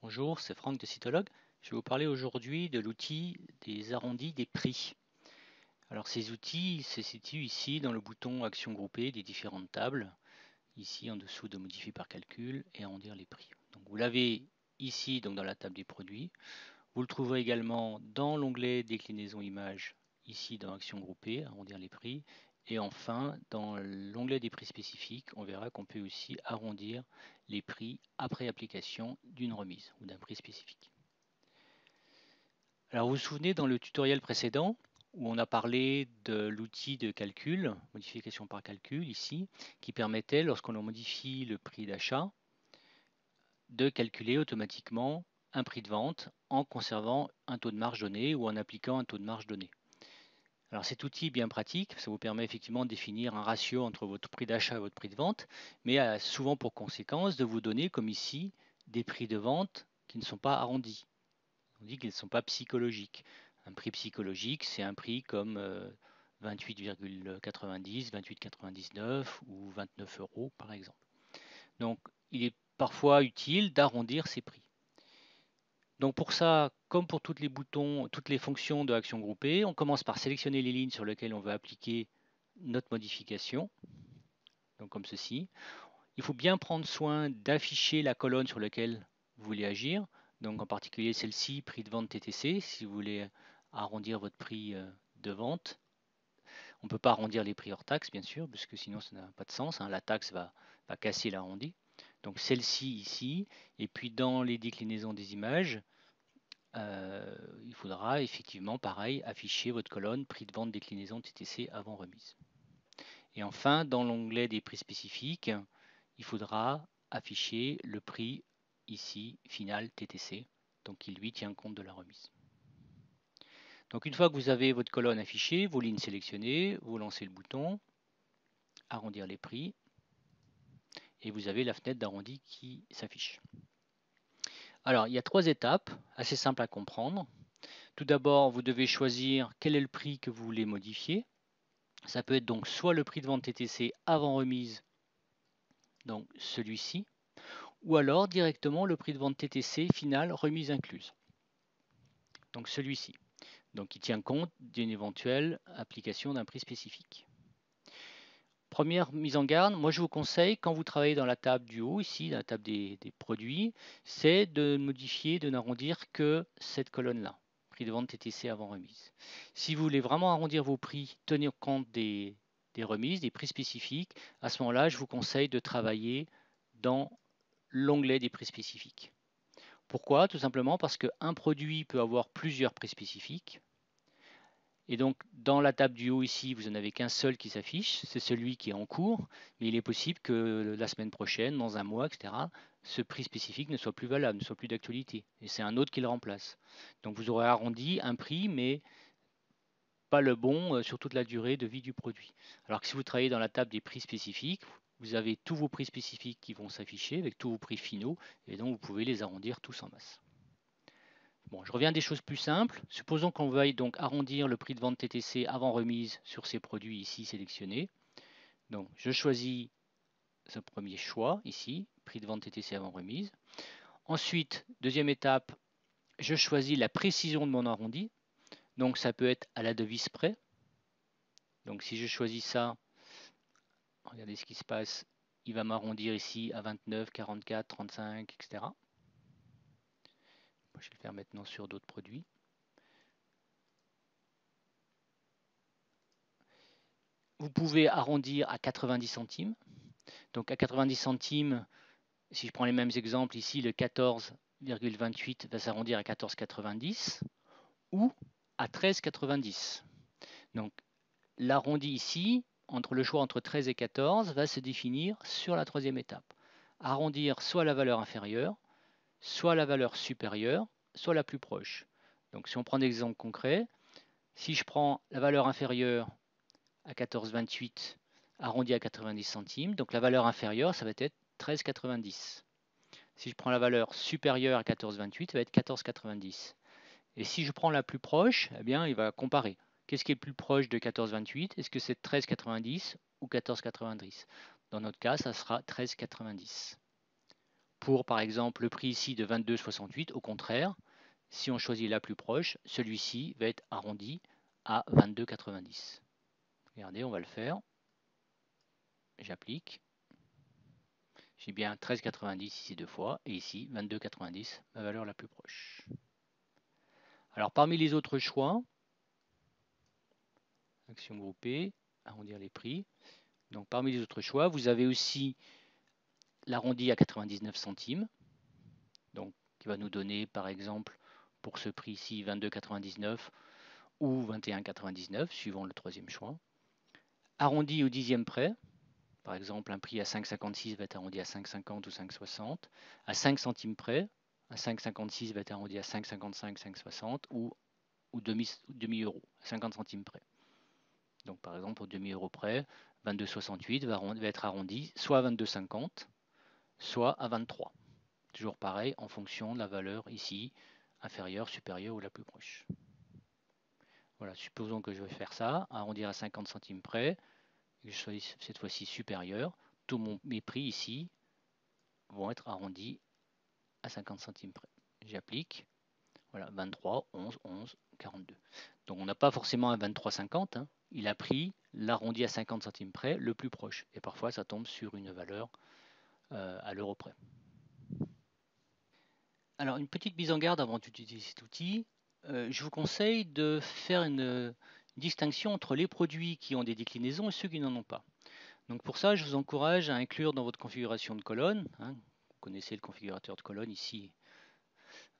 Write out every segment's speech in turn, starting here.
Bonjour, c'est Franck de Cytologue. Je vais vous parler aujourd'hui de l'outil des arrondis des prix. Alors ces outils se situent ici dans le bouton Action groupée des différentes tables, ici en dessous de Modifier par calcul et arrondir les prix. Donc vous l'avez ici donc dans la table des produits. Vous le trouverez également dans l'onglet Déclinaison images, ici dans Action groupée, arrondir les prix. Et enfin, dans l'onglet des prix spécifiques, on verra qu'on peut aussi arrondir les prix après application d'une remise ou d'un prix spécifique. Alors vous vous souvenez dans le tutoriel précédent où on a parlé de l'outil de calcul, modification par calcul ici, qui permettait lorsqu'on modifie le prix d'achat de calculer automatiquement un prix de vente en conservant un taux de marge donné ou en appliquant un taux de marge donné. Alors cet outil est bien pratique, ça vous permet effectivement de définir un ratio entre votre prix d'achat et votre prix de vente, mais a souvent pour conséquence de vous donner, comme ici, des prix de vente qui ne sont pas arrondis. On dit qu'ils ne sont pas psychologiques. Un prix psychologique, c'est un prix comme 28,90, 28,99 ou 29 euros par exemple. Donc il est parfois utile d'arrondir ces prix. Donc pour ça, comme pour tous les boutons, toutes les fonctions de action groupée, on commence par sélectionner les lignes sur lesquelles on veut appliquer notre modification, donc comme ceci. Il faut bien prendre soin d'afficher la colonne sur laquelle vous voulez agir, donc en particulier celle-ci, prix de vente TTC, si vous voulez arrondir votre prix de vente. On ne peut pas arrondir les prix hors taxe, bien sûr, parce que sinon ça n'a pas de sens, hein. La taxe va casser l'arrondi. Donc celle-ci ici, et puis dans les déclinaisons des images, il faudra effectivement, pareil, afficher votre colonne prix de vente déclinaison TTC avant remise. Et enfin, dans l'onglet des prix spécifiques, il faudra afficher le prix ici, final TTC, donc qui lui tient compte de la remise. Donc une fois que vous avez votre colonne affichée, vos lignes sélectionnées, vous lancez le bouton, arrondir les prix, et vous avez la fenêtre d'arrondi qui s'affiche. Alors il y a 3 étapes, assez simples à comprendre. Tout d'abord, vous devez choisir quel est le prix que vous voulez modifier. Ça peut être donc soit le prix de vente TTC avant remise, donc celui-ci, ou alors directement le prix de vente TTC final remise incluse, donc celui-ci, donc qui tient compte d'une éventuelle application d'un prix spécifique. Première mise en garde, moi je vous conseille quand vous travaillez dans la table du haut, ici, la table des produits, c'est de modifier, de n'arrondir que cette colonne-là, prix de vente TTC avant remise. Si vous voulez vraiment arrondir vos prix, tenir compte des remises, des prix spécifiques, à ce moment-là, je vous conseille de travailler dans l'onglet des prix spécifiques. Pourquoi? Tout simplement parce qu'un produit peut avoir plusieurs prix spécifiques. Et donc, dans la table du haut ici, vous n'en avez qu'un seul qui s'affiche, c'est celui qui est en cours, mais il est possible que la semaine prochaine, dans un mois, etc., ce prix spécifique ne soit plus valable, ne soit plus d'actualité, et c'est un autre qui le remplace. Donc vous aurez arrondi un prix, mais pas le bon sur toute la durée de vie du produit. Alors que si vous travaillez dans la table des prix spécifiques, vous avez tous vos prix spécifiques qui vont s'afficher avec tous vos prix finaux, et donc vous pouvez les arrondir tous en masse. Bon, je reviens à des choses plus simples. Supposons qu'on veuille donc arrondir le prix de vente TTC avant remise sur ces produits ici sélectionnés. Donc je choisis ce premier choix ici, prix de vente TTC avant remise. Ensuite, deuxième étape, je choisis la précision de mon arrondi. Donc ça peut être à la devise près. Donc si je choisis ça, regardez ce qui se passe, il va m'arrondir ici à 29, 44, 35, etc. Je vais le faire maintenant sur d'autres produits. Vous pouvez arrondir à 90 centimes. Donc à 90 centimes, si je prends les mêmes exemples ici, le 14,28 va s'arrondir à 14,90 ou à 13,90. Donc l'arrondi ici, entre le choix entre 13 et 14, va se définir sur la troisième étape. Arrondir soit la valeur inférieure, soit la valeur supérieure, soit la plus proche. Donc si on prend des exemples concrets, si je prends la valeur inférieure à 14,28 arrondi à 90 centimes, donc la valeur inférieure, ça va être 13,90. Si je prends la valeur supérieure à 14,28, ça va être 14,90. Et si je prends la plus proche, eh bien, il va comparer. Qu'est-ce qui est le plus proche de 14,28? Est-ce que c'est 13,90 ou 14,90? Dans notre cas, ça sera 13,90. pour par exemple le prix ici de 22,68, au contraire, si on choisit la plus proche, celui-ci va être arrondi à 22,90. Regardez, on va le faire. J'applique. J'ai bien 13,90 ici deux fois, et ici 22,90, ma valeur la plus proche. Alors parmi les autres choix, action groupée, arrondir les prix. Donc parmi les autres choix, vous avez aussi l'arrondi à 99 centimes, donc qui va nous donner par exemple pour ce prix ici 22,99 ou 21,99 suivant le troisième choix. Arrondi au dixième près, par exemple un prix à 5,56 va être arrondi à 5,50 ou 5,60. À 5 centimes près, un 5,56 va être arrondi à 5,55, 5,60 ou demi-euro, 50 centimes près. Donc par exemple au demi-euro près, 22,68 va être arrondi soit à 22,50, soit à 23. Toujours pareil en fonction de la valeur ici, inférieure, supérieure ou la plus proche. Voilà, supposons que je vais faire ça, arrondir à 50 centimes près, et que je choisis cette fois-ci supérieur, tous mes prix ici vont être arrondis à 50 centimes près. J'applique, voilà, 23, 11, 11, 42. Donc on n'a pas forcément un 23,50, hein. Il a pris l'arrondi à 50 centimes près, le plus proche. Et parfois ça tombe sur une valeur à l'euro près. Alors une petite mise en garde avant d'utiliser cet outil. Je vous conseille de faire une distinction entre les produits qui ont des déclinaisons et ceux qui n'en ont pas. Donc pour ça, je vous encourage à inclure dans votre configuration de colonne, hein, vous connaissez le configurateur de colonne ici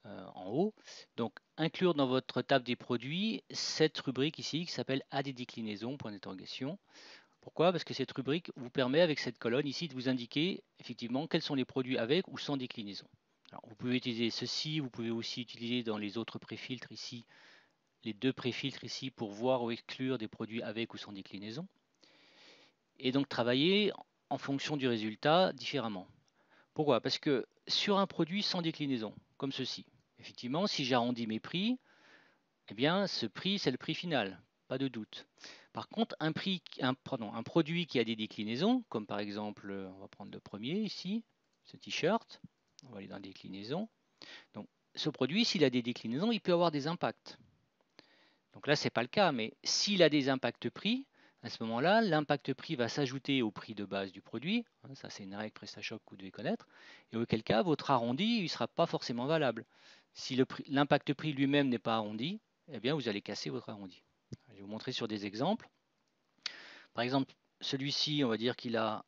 en haut, donc inclure dans votre table des produits cette rubrique ici qui s'appelle A des déclinaisons, point d'interrogation. Pourquoi? Parce que cette rubrique vous permet avec cette colonne ici de vous indiquer effectivement quels sont les produits avec ou sans déclinaison. Alors, vous pouvez utiliser ceci, vous pouvez aussi utiliser dans les autres préfiltres ici, les deux préfiltres ici pour voir ou exclure des produits avec ou sans déclinaison. Et donc travailler en fonction du résultat différemment. Pourquoi? Parce que sur un produit sans déclinaison, comme ceci, effectivement, si j'arrondis mes prix, eh bien ce prix c'est le prix final, pas de doute. Par contre, un produit qui a des déclinaisons, comme par exemple, on va prendre le premier ici, ce t-shirt, on va aller dans la déclinaison. Donc, ce produit, s'il a des déclinaisons, il peut avoir des impacts. Donc là, ce n'est pas le cas, mais s'il a des impacts prix, à ce moment-là, l'impact prix va s'ajouter au prix de base du produit. Ça, c'est une règle PrestaShop que vous devez connaître. Et auquel cas, votre arrondi ne sera pas forcément valable. Si l'impact prix lui-même n'est pas arrondi, eh bien, vous allez casser votre arrondi. Je vais vous montrer sur des exemples. Par exemple, celui-ci, on va dire qu'il a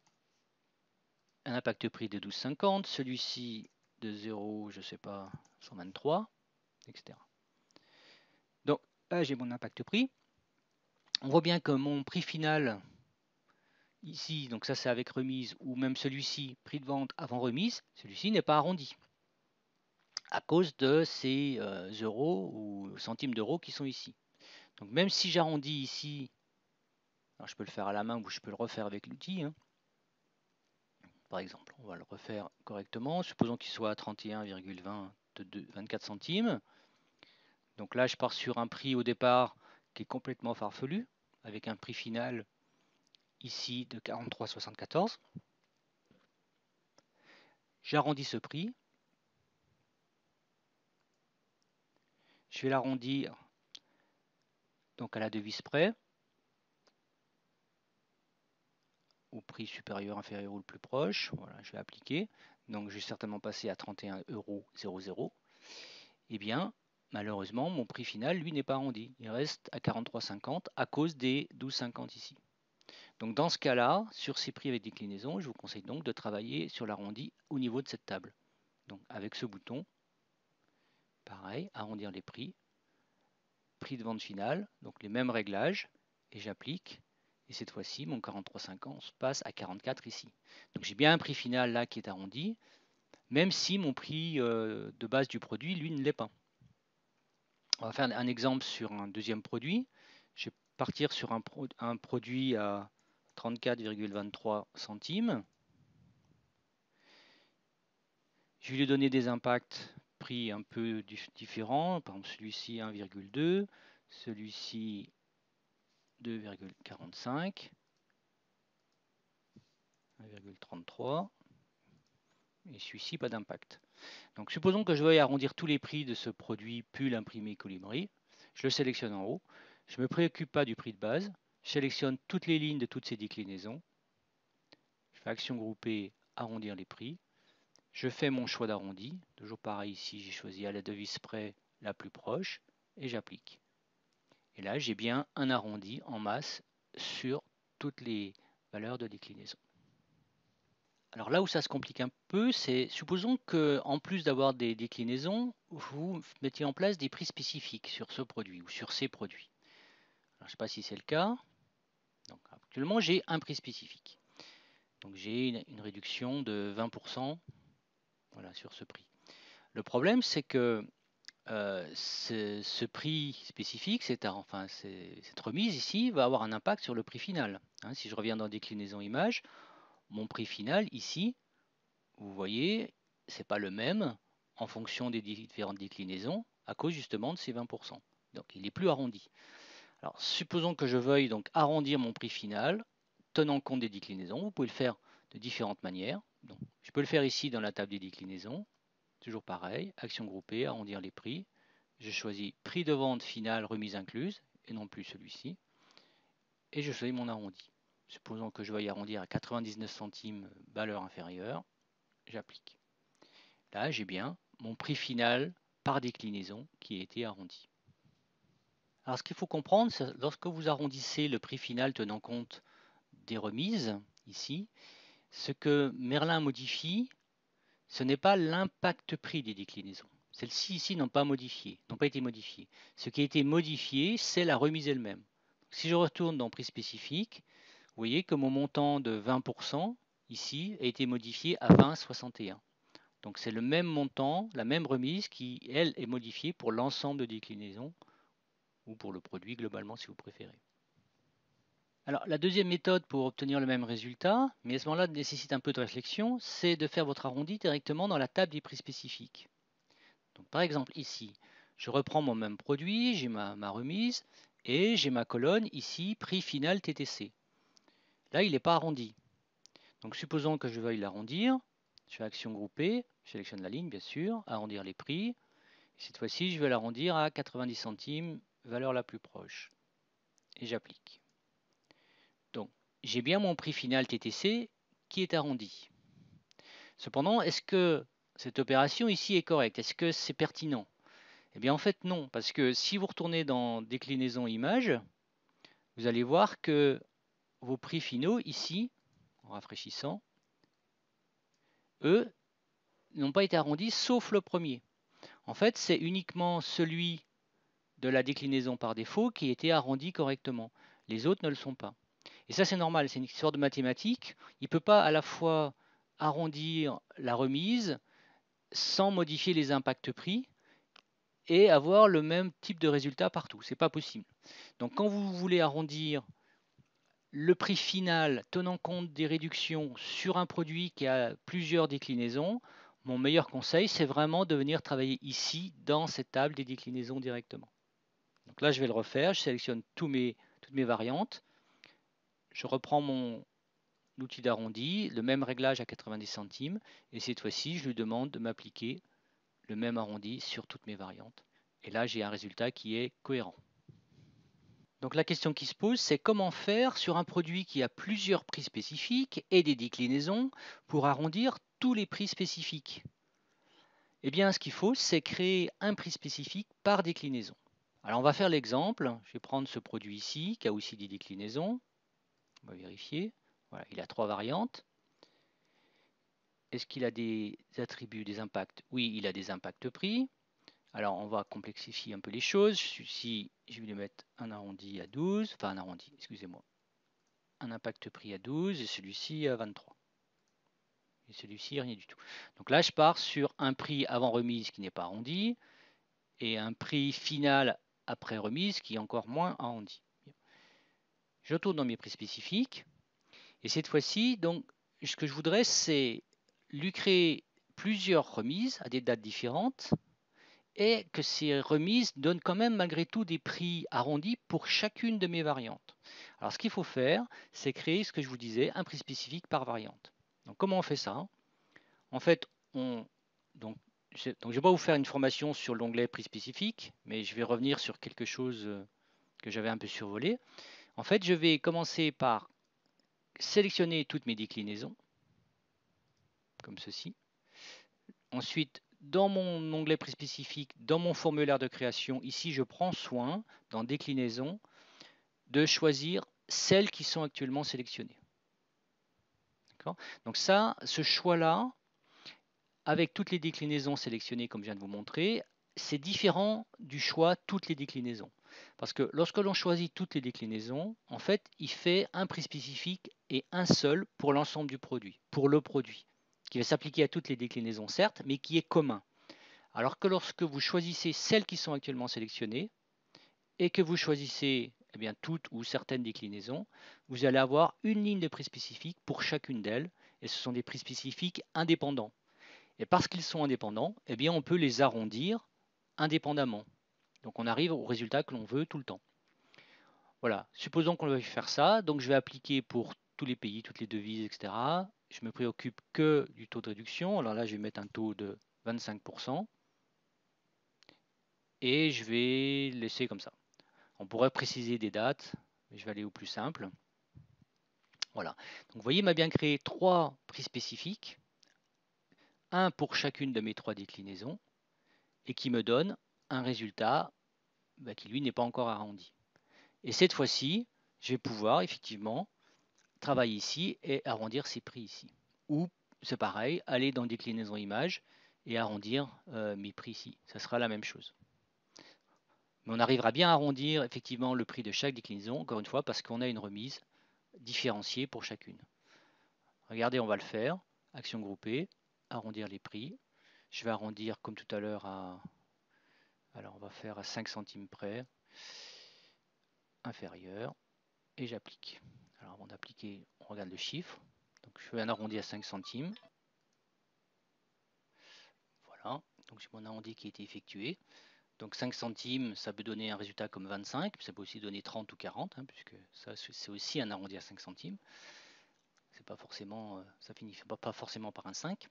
un impact prix de 12,50. Celui-ci de 0, je ne sais pas, 123, etc. Donc là, j'ai mon impact prix. On voit bien que mon prix final, ici, donc ça c'est avec remise, ou même celui-ci, prix de vente avant remise, celui-ci n'est pas arrondi à cause de ces euros ou centimes d'euros qui sont ici. Donc même si j'arrondis ici, alors je peux le faire à la main ou je peux le refaire avec l'outil, hein. Par exemple, on va le refaire correctement, supposons qu'il soit à 31,24 centimes. Donc là, je pars sur un prix au départ qui est complètement farfelu, avec un prix final ici de 43,74. J'arrondis ce prix. Je vais l'arrondir donc à la devise près, au prix supérieur, inférieur ou le plus proche. Voilà, je vais appliquer. Donc je vais certainement passer à 31,00 €. Eh bien, malheureusement, mon prix final, lui, n'est pas arrondi. Il reste à 43,50 à cause des 12,50 ici. Donc dans ce cas-là, sur ces prix avec déclinaison, je vous conseille donc de travailler sur l'arrondi au niveau de cette table. Donc avec ce bouton, pareil, arrondir les prix, prix de vente final, donc les mêmes réglages, et j'applique. Et cette fois-ci, mon 43,50 passe à 44 ici. Donc j'ai bien un prix final là qui est arrondi, même si mon prix de base du produit, lui, ne l'est pas. On va faire un exemple sur un deuxième produit. Je vais partir sur un produit à 34,23 centimes. Je vais lui donner des impacts prix un peu différents. Par exemple, celui-ci 1,2, celui-ci 2,45, 1,33. et celui-ci, pas d'impact. Donc supposons que je veuille arrondir tous les prix de ce produit pull imprimé Colibri. Je le sélectionne en haut. Je ne me préoccupe pas du prix de base. Je sélectionne toutes les lignes de toutes ces déclinaisons. Je fais action groupée, arrondir les prix. Je fais mon choix d'arrondi. Toujours pareil ici, j'ai choisi à la devise près la plus proche et j'applique. Et là, j'ai bien un arrondi en masse sur toutes les valeurs de déclinaison. Alors là où ça se complique un peu, c'est supposons qu'en plus d'avoir des déclinaisons, vous mettiez en place des prix spécifiques sur ce produit ou sur ces produits. Alors, je ne sais pas si c'est le cas. Donc, actuellement, j'ai un prix spécifique. Donc j'ai une réduction de 20% voilà, sur ce prix. Le problème, c'est que ce prix spécifique, cette remise ici, va avoir un impact sur le prix final. Hein, si je reviens dans déclinaison image, mon prix final ici, vous voyez, c'est pas le même en fonction des différentes déclinaisons à cause justement de ces 20%. Donc il est plus arrondi. Alors supposons que je veuille donc arrondir mon prix final tenant compte des déclinaisons. Vous pouvez le faire de différentes manières. Donc, je peux le faire ici dans la table des déclinaisons. Toujours pareil, action groupée, arrondir les prix. Je choisis prix de vente final remise incluse et non plus celui-ci. Et je choisis mon arrondi. Supposons que je veuille arrondir à 99 centimes valeur inférieure. J'applique. Là, j'ai bien mon prix final par déclinaison qui a été arrondi. Alors, ce qu'il faut comprendre, c'est lorsque vous arrondissez le prix final tenant compte des remises, ici, ce que Merlin modifie, ce n'est pas l'impact prix des déclinaisons. Celles-ci ici n'ont pas été modifiées. Ce qui a été modifié, c'est la remise elle-même. Si je retourne dans prix spécifique, vous voyez que mon montant de 20% ici a été modifié à 20,61. Donc c'est le même montant, la même remise qui, elle, est modifiée pour l'ensemble de déclinaisons ou pour le produit globalement si vous préférez. Alors la deuxième méthode pour obtenir le même résultat, mais à ce moment-là nécessite un peu de réflexion, c'est de faire votre arrondi directement dans la table des prix spécifiques. Donc, par exemple ici, je reprends mon même produit, j'ai ma remise et j'ai ma colonne ici, prix final TTC. Là, il n'est pas arrondi. Donc supposons que je veuille l'arrondir, je fais action groupée, je sélectionne la ligne bien sûr, arrondir les prix. Cette fois-ci, je vais l'arrondir à 90 centimes, valeur la plus proche. Et j'applique. Donc, j'ai bien mon prix final TTC qui est arrondi. Cependant, est-ce que cette opération ici est correcte? Est-ce que c'est pertinent? Eh bien, en fait, non, parce que si vous retournez dans déclinaison image, vous allez voir que vos prix finaux ici, en rafraîchissant, eux, n'ont pas été arrondis sauf le premier. En fait, c'est uniquement celui de la déclinaison par défaut qui a été arrondi correctement. Les autres ne le sont pas. Et ça, c'est normal, c'est une histoire de mathématiques. Il ne peut pas à la fois arrondir la remise sans modifier les impacts prix et avoir le même type de résultat partout. Ce n'est pas possible. Donc quand vous voulez arrondir le prix final tenant compte des réductions sur un produit qui a plusieurs déclinaisons, mon meilleur conseil, c'est vraiment de venir travailler ici, dans cette table des déclinaisons directement. Donc là, je vais le refaire, je sélectionne toutes mes variantes, je reprends mon outil d'arrondi, le même réglage à 90 centimes, et cette fois-ci, je lui demande de m'appliquer le même arrondi sur toutes mes variantes. Et là, j'ai un résultat qui est cohérent. Donc la question qui se pose, c'est comment faire sur un produit qui a plusieurs prix spécifiques et des déclinaisons pour arrondir tous les prix spécifiques? Eh bien, ce qu'il faut, c'est créer un prix spécifique par déclinaison. Alors on va faire l'exemple, je vais prendre ce produit ici, qui a aussi des déclinaisons. On va vérifier. Voilà, il a 3 variantes. Est-ce qu'il a des attributs, des impacts? Oui, il a des impacts prix. Alors on va complexifier un peu les choses. Celui-ci, je vais lui mettre un arrondi à 12, enfin un arrondi, excusez-moi. Un impact prix à 12 et celui-ci à 23. Et celui-ci, rien du tout. Donc là, je pars sur un prix avant remise qui n'est pas arrondi et un prix final après remise qui est encore moins arrondi. Je retourne dans mes prix spécifiques et cette fois-ci, donc, ce que je voudrais, c'est lui créer plusieurs remises à des dates différentes et que ces remises donnent quand même malgré tout des prix arrondis pour chacune de mes variantes. Alors ce qu'il faut faire, c'est créer ce que je vous disais, un prix spécifique par variante. Donc comment on fait ça? En fait, donc je ne vais pas vous faire une formation sur l'onglet prix spécifique, mais je vais revenir sur quelque chose que j'avais un peu survolé. En fait, je vais commencer par sélectionner toutes mes déclinaisons, comme ceci. Ensuite, dans mon onglet prix spécifique, dans mon formulaire de création, ici, je prends soin, dans déclinaison, de choisir celles qui sont actuellement sélectionnées. Donc ça, ce choix-là, avec toutes les déclinaisons sélectionnées comme je viens de vous montrer, c'est différent du choix toutes les déclinaisons. Parce que lorsque l'on choisit toutes les déclinaisons, en fait, il fait un prix spécifique et un seul pour l'ensemble du produit, pour le produit, qui va s'appliquer à toutes les déclinaisons, certes, mais qui est commun. Alors que lorsque vous choisissez celles qui sont actuellement sélectionnées et que vous choisissez toutes ou certaines déclinaisons, vous allez avoir une ligne de prix spécifique pour chacune d'elles, et ce sont des prix spécifiques indépendants. Et parce qu'ils sont indépendants, on peut les arrondir indépendamment. Donc on arrive au résultat que l'on veut tout le temps. Voilà, supposons qu'on veuille faire ça, donc je vais appliquer pour tous les pays, toutes les devises, etc. Je me préoccupe que du taux de réduction. Alors là, je vais mettre un taux de 25%. Et je vais laisser comme ça. On pourrait préciser des dates, mais je vais aller au plus simple. Voilà. Donc vous voyez, il m'a bien créé 3 prix spécifiques, un pour chacune de mes 3 déclinaisons, et qui me donne un résultat qui lui n'est pas encore arrondi. Et cette fois-ci, je vais pouvoir effectivement travailler ici et arrondir ces prix ici. Ou c'est pareil, aller dans déclinaison image et arrondir mes prix ici. Ça sera la même chose. Mais on arrivera bien à arrondir effectivement le prix de chaque déclinaison, encore une fois, parce qu'on a une remise différenciée pour chacune. Regardez, on va le faire. Action groupée, arrondir les prix. Je vais arrondir comme tout à l'heure à... Alors on va faire à 5 centimes près, inférieur, et j'applique. Alors avant d'appliquer, on regarde le chiffre. Donc je fais un arrondi à 5 centimes. Voilà, donc j'ai mon arrondi qui a été effectué. Donc 5 centimes, ça peut donner un résultat comme 25, ça peut aussi donner 30 ou 40, puisque ça c'est aussi un arrondi à 5 centimes. C'est pas forcément, ça finit pas forcément par un 5.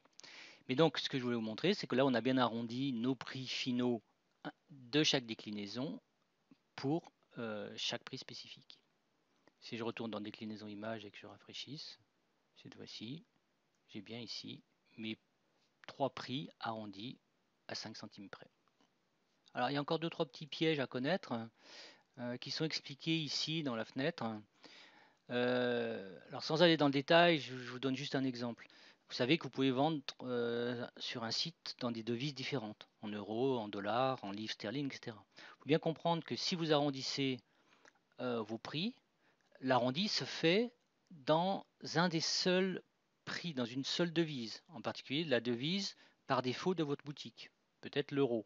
Mais donc ce que je voulais vous montrer, c'est que là on a bien arrondi nos prix finaux de chaque déclinaison pour chaque prix spécifique. Si je retourne dans déclinaison image et que je rafraîchisse, cette fois-ci, j'ai bien ici mes 3 prix arrondis à 5 centimes près. Alors il y a encore 2-3 petits pièges à connaître qui sont expliqués ici dans la fenêtre. Alors sans aller dans le détail, je vous donne juste un exemple. Vous savez que vous pouvez vendre sur un site dans des devises différentes, en euros, en dollars, en livres sterling, etc. Il faut bien comprendre que si vous arrondissez vos prix, l'arrondi se fait dans un des seuls prix, dans une seule devise, en particulier la devise par défaut de votre boutique, peut-être l'euro.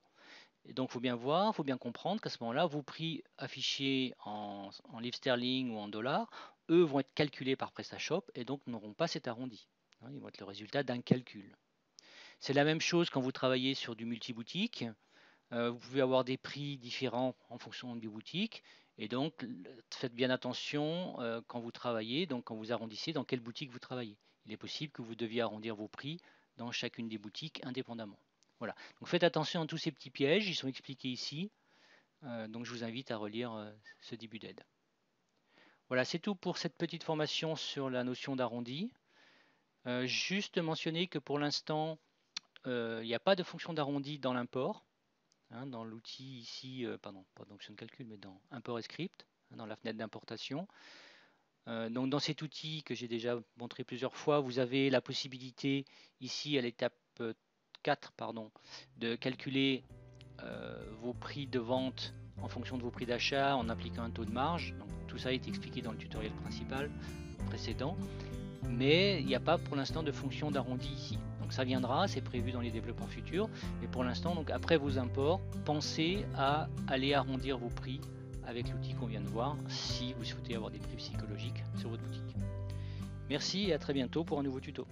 Et donc, il faut bien voir, il faut bien comprendre qu'à ce moment-là, vos prix affichés en livres sterling ou en dollars, eux vont être calculés par PrestaShop et donc n'auront pas cet arrondi. Ils vont être le résultat d'un calcul. C'est la même chose quand vous travaillez sur du multi-boutique. Vous pouvez avoir des prix différents en fonction des boutiques. Et donc, faites bien attention quand vous travaillez, donc quand vous arrondissez, dans quelle boutique vous travaillez. Il est possible que vous deviez arrondir vos prix dans chacune des boutiques indépendamment. Voilà. Donc faites attention à tous ces petits pièges, ils sont expliqués ici. Donc je vous invite à relire ce début d'aide. Voilà, c'est tout pour cette petite formation sur la notion d'arrondi. Juste mentionner que pour l'instant, il n'y a pas de fonction d'arrondi dans l'import. Dans l'outil ici, pardon, pas d'option de calcul, mais dans import et script, dans la fenêtre d'importation. Donc dans cet outil que j'ai déjà montré plusieurs fois, vous avez la possibilité ici à l'étape 4 de calculer vos prix de vente en fonction de vos prix d'achat en appliquant un taux de marge. Donc, tout ça est expliqué dans le tutoriel principal précédent, mais il n'y a pas pour l'instant de fonction d'arrondi ici. Donc ça viendra, c'est prévu dans les développements futurs, mais pour l'instant, donc après vos imports, pensez à aller arrondir vos prix avec l'outil qu'on vient de voir si vous souhaitez avoir des prix psychologiques sur votre boutique. Merci et à très bientôt pour un nouveau tuto.